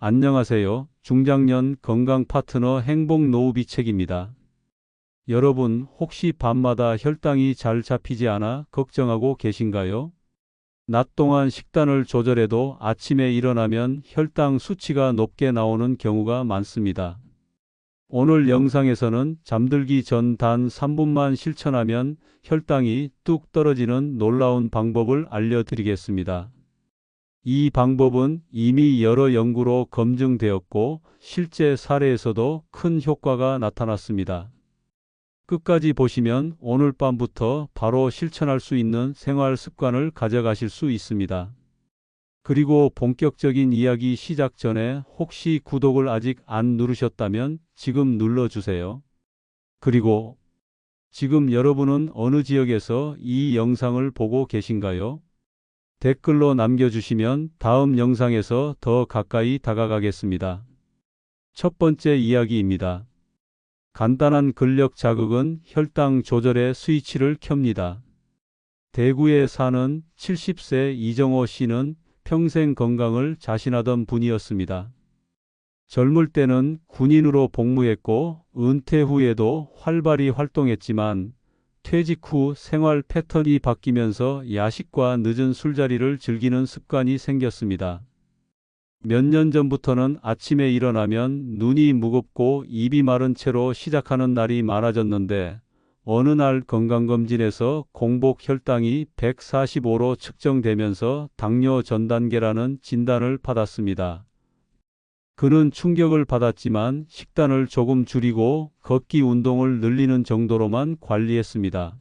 안녕하세요. 중장년 건강 파트너 행복 노후비 책입니다. 여러분, 혹시 밤마다 혈당이 잘 잡히지 않아 걱정하고 계신가요? 낮 동안 식단을 조절해도 아침에 일어나면 혈당 수치가 높게 나오는 경우가 많습니다. 오늘 영상에서는 잠들기 전 단 3분만 실천하면 혈당이 뚝 떨어지는 놀라운 방법을 알려드리겠습니다. 이 방법은 이미 여러 연구로 검증되었고 실제 사례에서도 큰 효과가 나타났습니다. 끝까지 보시면 오늘 밤부터 바로 실천할 수 있는 생활 습관을 가져가실 수 있습니다. 그리고 본격적인 이야기 시작 전에 혹시 구독을 아직 안 누르셨다면 지금 눌러주세요. 그리고 지금 여러분은 어느 지역에서 이 영상을 보고 계신가요? 댓글로 남겨주시면 다음 영상에서 더 가까이 다가가겠습니다. 첫 번째 이야기입니다. 간단한 근력 자극은 혈당 조절의 스위치를 켭니다. 대구에 사는 70세 이정호 씨는 평생 건강을 자신하던 분이었습니다. 젊을 때는 군인으로 복무했고 은퇴 후에도 활발히 활동했지만 퇴직 후 생활 패턴이 바뀌면서 야식과 늦은 술자리를 즐기는 습관이 생겼습니다. 몇 년 전부터는 아침에 일어나면 눈이 무겁고 입이 마른 채로 시작하는 날이 많아졌는데 어느 날 건강검진에서 공복 혈당이 145로 측정되면서 당뇨 전 단계라는 진단을 받았습니다. 그는 충격을 받았지만 식단을 조금 줄이고 걷기 운동을 늘리는 정도로만 관리했습니다.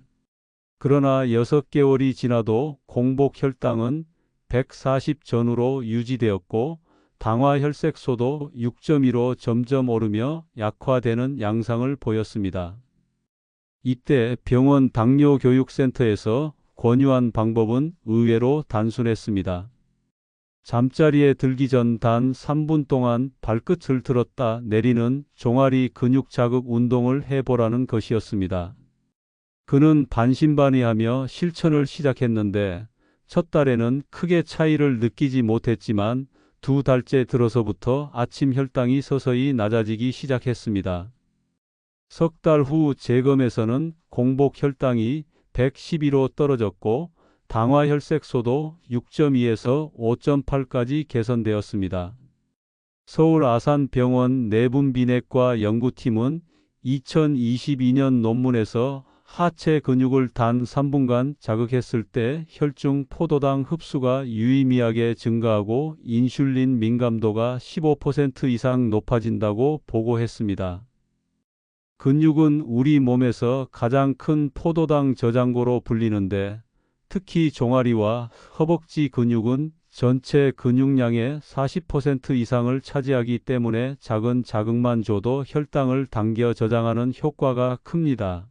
그러나 6개월이 지나도 공복 혈당은 140 전후로 유지되었고 당화 혈색소도 6.2로 점점 오르며 약화되는 양상을 보였습니다. 이때 병원 당뇨교육센터에서 권유한 방법은 의외로 단순했습니다. 잠자리에 들기 전 단 3분 동안 발끝을 들었다 내리는 종아리 근육 자극 운동을 해보라는 것이었습니다. 그는 반신반의하며 실천을 시작했는데 첫 달에는 크게 차이를 느끼지 못했지만 2달째 들어서부터 아침 혈당이 서서히 낮아지기 시작했습니다. 석 달 후 재검에서는 공복 혈당이 112로 떨어졌고 당화 혈색소도 6.2에서 5.8까지 개선되었습니다. 서울 아산병원 내분비내과 연구팀은 2022년 논문에서 하체 근육을 단 3분간 자극했을 때 혈중 포도당 흡수가 유의미하게 증가하고 인슐린 민감도가 15% 이상 높아진다고 보고했습니다. 근육은 우리 몸에서 가장 큰 포도당 저장고로 불리는데 특히 종아리와 허벅지 근육은 전체 근육량의 40% 이상을 차지하기 때문에 작은 자극만 줘도 혈당을 당겨 저장하는 효과가 큽니다.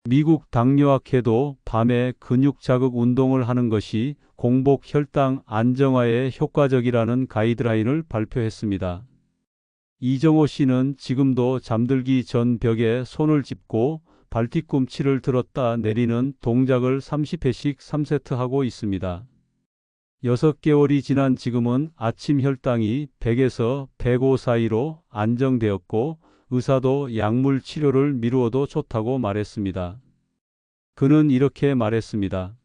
미국 당뇨학회도 밤에 근육 자극 운동을 하는 것이 공복 혈당 안정화에 효과적이라는 가이드라인을 발표했습니다. 이정호 씨는 지금도 잠들기 전 벽에 손을 짚고 발뒤꿈치를 들었다 내리는 동작을 30회씩 3세트 하고 있습니다. 6개월이 지난 지금은 아침 혈당이 100에서 105 사이로 안정되었고 의사도 약물 치료를 미루어도 좋다고 말했습니다. 그는 이렇게 말했습니다.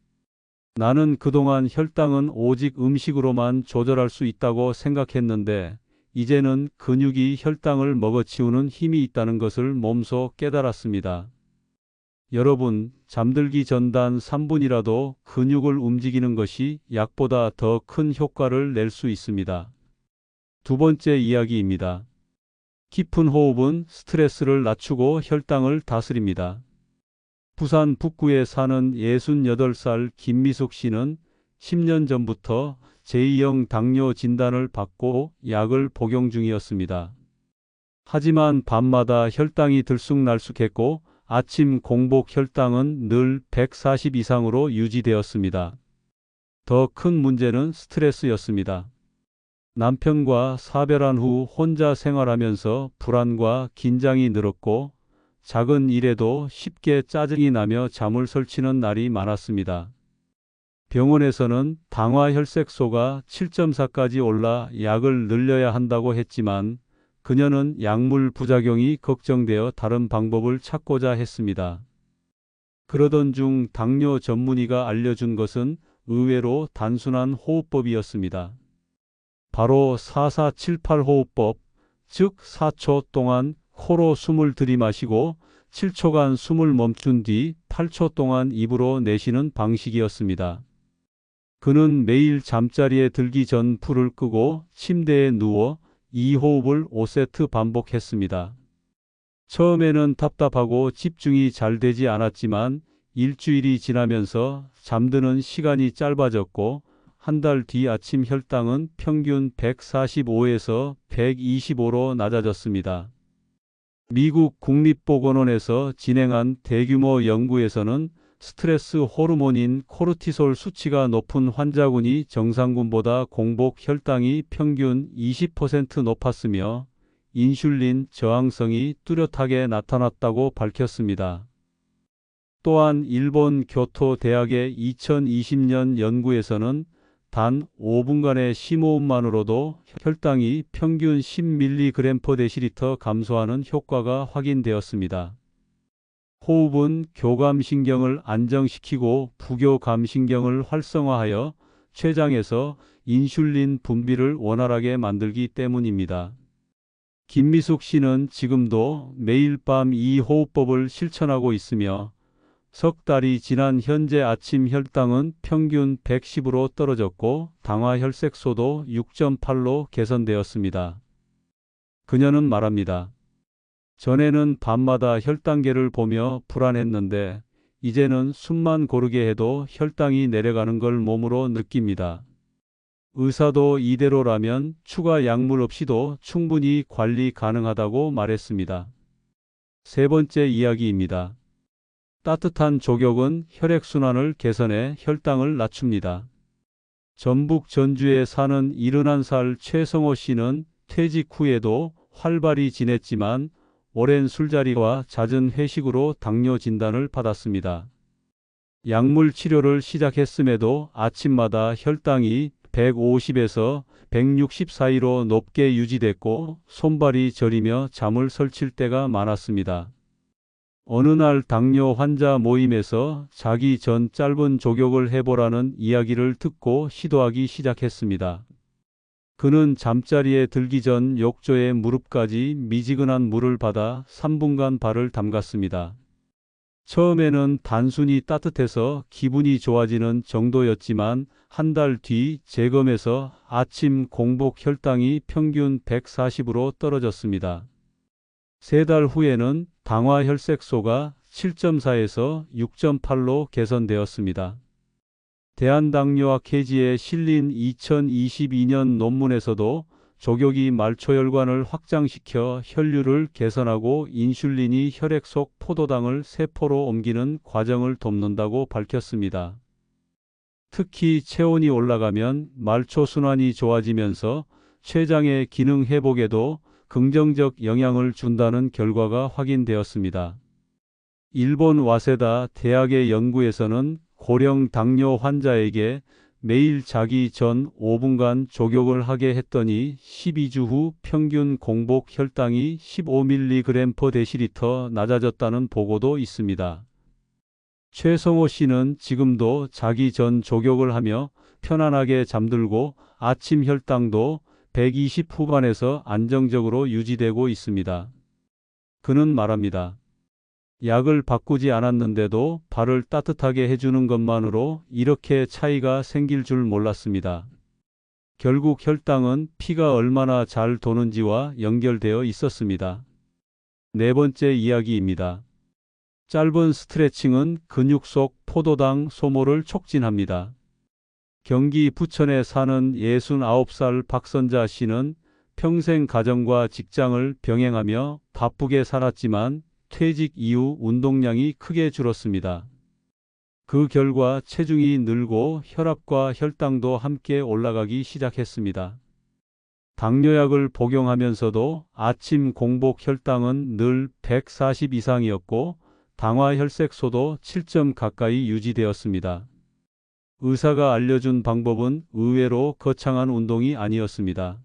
나는 그동안 혈당은 오직 음식으로만 조절할 수 있다고 생각했는데 이제는 근육이 혈당을 먹어치우는 힘이 있다는 것을 몸소 깨달았습니다. 여러분, 잠들기 전 단 3분이라도 근육을 움직이는 것이 약보다 더 큰 효과를 낼 수 있습니다. 두 번째 이야기입니다. 깊은 호흡은 스트레스를 낮추고 혈당을 다스립니다. 부산 북구에 사는 68살 김미숙 씨는 10년 전부터 제2형 당뇨 진단을 받고 약을 복용 중이었습니다. 하지만 밤마다 혈당이 들쑥날쑥했고 아침 공복 혈당은 늘 140 이상으로 유지되었습니다. 더 큰 문제는 스트레스였습니다. 남편과 사별한 후 혼자 생활하면서 불안과 긴장이 늘었고 작은 일에도 쉽게 짜증이 나며 잠을 설치는 날이 많았습니다. 병원에서는 당화혈색소가 7.4까지 올라 약을 늘려야 한다고 했지만 그녀는 약물 부작용이 걱정되어 다른 방법을 찾고자 했습니다. 그러던 중 당뇨 전문의가 알려준 것은 의외로 단순한 호흡법이었습니다. 바로 4478 호흡법, 즉 4초 동안 코로 숨을 들이마시고 7초간 숨을 멈춘 뒤 8초 동안 입으로 내쉬는 방식이었습니다. 그는 매일 잠자리에 들기 전 불을 끄고 침대에 누워 이 호흡을 5세트 반복했습니다. 처음에는 답답하고 집중이 잘 되지 않았지만 일주일이 지나면서 잠드는 시간이 짧아졌고 한 달 뒤 아침 혈당은 평균 145에서 125로 낮아졌습니다. 미국 국립보건원에서 진행한 대규모 연구에서는 스트레스 호르몬인 코르티솔 수치가 높은 환자군이 정상군보다 공복 혈당이 평균 20% 높았으며 인슐린 저항성이 뚜렷하게 나타났다고 밝혔습니다. 또한 일본 교토 대학의 2020년 연구에서는 단 5분간의 심호흡만으로도 혈당이 평균 10mg/dL 감소하는 효과가 확인되었습니다. 호흡은 교감신경을 안정시키고 부교감신경을 활성화하여 췌장에서 인슐린 분비를 원활하게 만들기 때문입니다. 김미숙 씨는 지금도 매일 밤 이 호흡법을 실천하고 있으며 석 달이 지난 현재 아침 혈당은 평균 110으로 떨어졌고 당화혈색소도 6.8로 개선되었습니다. 그녀는 말합니다. 전에는 밤마다 혈당계를 보며 불안했는데 이제는 숨만 고르게 해도 혈당이 내려가는 걸 몸으로 느낍니다. 의사도 이대로라면 추가 약물 없이도 충분히 관리 가능하다고 말했습니다. 세 번째 이야기입니다. 따뜻한 족욕은 혈액순환을 개선해 혈당을 낮춥니다. 전북 전주에 사는 71살 최성호 씨는 퇴직 후에도 활발히 지냈지만 오랜 술자리와 잦은 회식으로 당뇨 진단을 받았습니다. 약물 치료를 시작했음에도 아침마다 혈당이 150에서 160 사이로 높게 유지됐고 손발이 저리며 잠을 설칠 때가 많았습니다. 어느 날 당뇨 환자 모임에서 자기 전 짧은 족욕을 해보라는 이야기를 듣고 시도하기 시작했습니다. 그는 잠자리에 들기 전 욕조에 무릎까지 미지근한 물을 받아 3분간 발을 담갔습니다. 처음에는 단순히 따뜻해서 기분이 좋아지는 정도였지만 한 달 뒤 재검에서 아침 공복 혈당이 평균 140으로 떨어졌습니다. 세 달 후에는 당화혈색소가 7.4에서 6.8로 개선되었습니다. 대한당뇨학 회지에 실린 2022년 논문에서도 족욕이 말초혈관을 확장시켜 혈류를 개선하고 인슐린이 혈액 속 포도당을 세포로 옮기는 과정을 돕는다고 밝혔습니다. 특히 체온이 올라가면 말초순환이 좋아지면서 췌장의 기능 회복에도 긍정적 영향을 준다는 결과가 확인되었습니다. 일본 와세다 대학의 연구에서는 고령 당뇨 환자에게 매일 자기 전 5분간 족욕을 하게 했더니 12주 후 평균 공복 혈당이 15mg/dL 낮아졌다는 보고도 있습니다. 최성호 씨는 지금도 자기 전 족욕을 하며 편안하게 잠들고 아침 혈당도 120 후반에서 안정적으로 유지되고 있습니다. 그는 말합니다. 약을 바꾸지 않았는데도 발을 따뜻하게 해주는 것만으로 이렇게 차이가 생길 줄 몰랐습니다. 결국 혈당은 피가 얼마나 잘 도는지와 연결되어 있었습니다. 네 번째 이야기입니다. 짧은 스트레칭은 근육 속 포도당 소모를 촉진합니다. 경기 부천에 사는 69살 박선자 씨는 평생 가정과 직장을 병행하며 바쁘게 살았지만 퇴직 이후 운동량이 크게 줄었습니다. 그 결과 체중이 늘고 혈압과 혈당도 함께 올라가기 시작했습니다. 당뇨약을 복용하면서도 아침 공복 혈당은 늘 140 이상이었고 당화혈색소도 7점 가까이 유지되었습니다. 의사가 알려준 방법은 의외로 거창한 운동이 아니었습니다.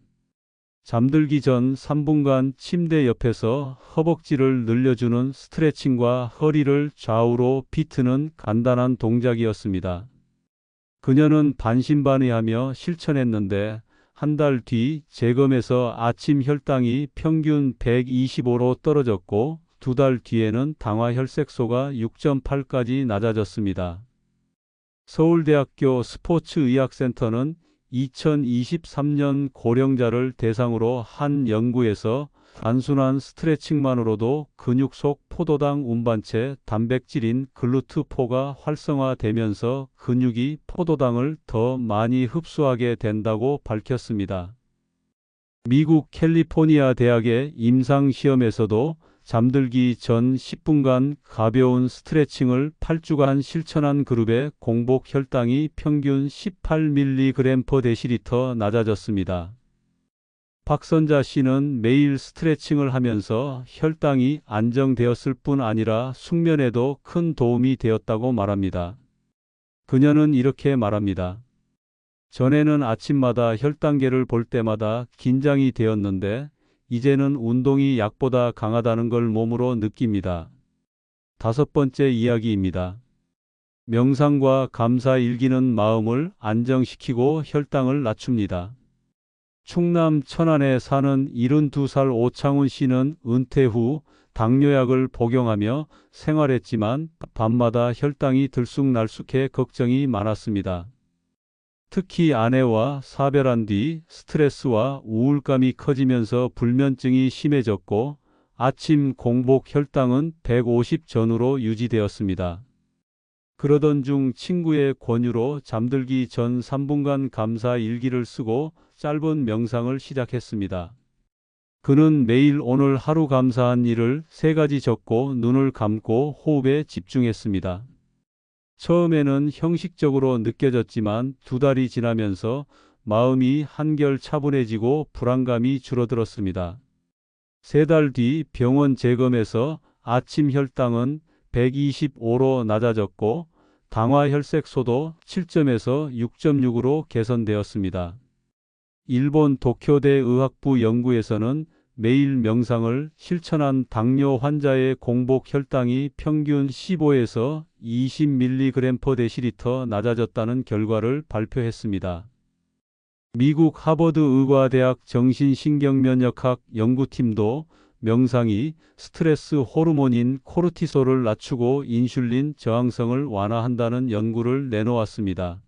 잠들기 전 3분간 침대 옆에서 허벅지를 늘려주는 스트레칭과 허리를 좌우로 비트는 간단한 동작이었습니다. 그녀는 반신반의하며 실천했는데 한 달 뒤 재검에서 아침 혈당이 평균 125로 떨어졌고 두 달 뒤에는 당화혈색소가 6.8까지 낮아졌습니다. 서울대학교 스포츠의학센터는 2023년 고령자를 대상으로 한 연구에서 단순한 스트레칭만으로도 근육 속 포도당 운반체 단백질인 글루트4가 활성화되면서 근육이 포도당을 더 많이 흡수하게 된다고 밝혔습니다. 미국 캘리포니아 대학의 임상시험에서도 잠들기 전 10분간 가벼운 스트레칭을 8주간 실천한 그룹의 공복 혈당이 평균 18mg/dL 낮아졌습니다. 박선자 씨는 매일 스트레칭을 하면서 혈당이 안정되었을 뿐 아니라 숙면에도 큰 도움이 되었다고 말합니다. 그녀는 이렇게 말합니다. 전에는 아침마다 혈당계를 볼 때마다 긴장이 되었는데 이제는 운동이 약보다 강하다는 걸 몸으로 느낍니다. 5번째 이야기입니다. 명상과 감사 일기는 마음을 안정시키고 혈당을 낮춥니다. 충남 천안에 사는 72살 오창훈 씨는 은퇴 후 당뇨약을 복용하며 생활했지만 밤마다 혈당이 들쑥날쑥해 걱정이 많았습니다. 특히 아내와 사별한 뒤 스트레스와 우울감이 커지면서 불면증이 심해졌고 아침 공복 혈당은 150 전후로 유지되었습니다. 그러던 중 친구의 권유로 잠들기 전 3분간 감사 일기를 쓰고 짧은 명상을 시작했습니다. 그는 매일 오늘 하루 감사한 일을 3가지 적고 눈을 감고 호흡에 집중했습니다. 처음에는 형식적으로 느껴졌지만 2달이 지나면서 마음이 한결 차분해지고 불안감이 줄어들었습니다. 3달 뒤 병원 재검에서 아침 혈당은 125로 낮아졌고 당화혈색소도 7점에서 6.6으로 개선되었습니다. 일본 도쿄대 의학부 연구에서는 매일 명상을 실천한 당뇨 환자의 공복 혈당이 평균 15에서 20mg/dL 낮아졌다는 결과를 발표했습니다. 미국 하버드 의과대학 정신신경면역학 연구팀도 명상이 스트레스 호르몬인 코르티솔을 낮추고 인슐린 저항성을 완화한다는 연구를 내놓았습니다.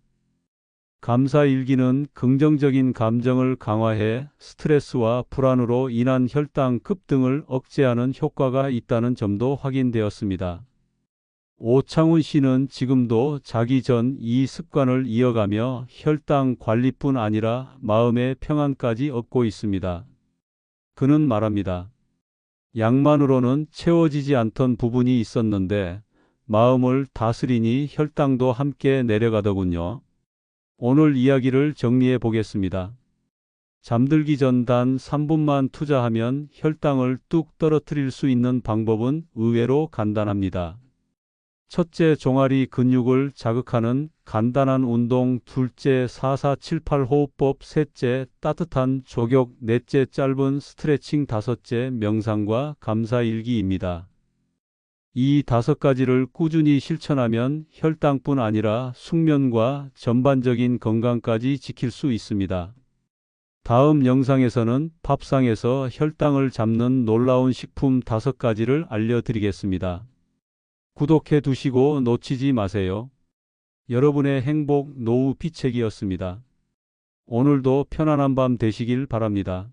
감사 일기는 긍정적인 감정을 강화해 스트레스와 불안으로 인한 혈당 급등을 억제하는 효과가 있다는 점도 확인되었습니다. 오창훈 씨는 지금도 자기 전 이 습관을 이어가며 혈당 관리뿐 아니라 마음의 평안까지 얻고 있습니다. 그는 말합니다. 약만으로는 채워지지 않던 부분이 있었는데 마음을 다스리니 혈당도 함께 내려가더군요. 오늘 이야기를 정리해 보겠습니다. 잠들기 전 단 3분만 투자하면 혈당을 뚝 떨어뜨릴 수 있는 방법은 의외로 간단합니다. 첫째, 종아리 근육을 자극하는 간단한 운동. 둘째, 4478 호흡법. 셋째, 따뜻한 족욕. 넷째, 짧은 스트레칭. 다섯째, 명상과 감사일기입니다. 이 5가지를 꾸준히 실천하면 혈당뿐 아니라 숙면과 전반적인 건강까지 지킬 수 있습니다. 다음 영상에서는 밥상에서 혈당을 잡는 놀라운 식품 5가지를 알려드리겠습니다. 구독해 두시고 놓치지 마세요. 여러분의 행복 노후 피책이었습니다. 오늘도 편안한 밤 되시길 바랍니다.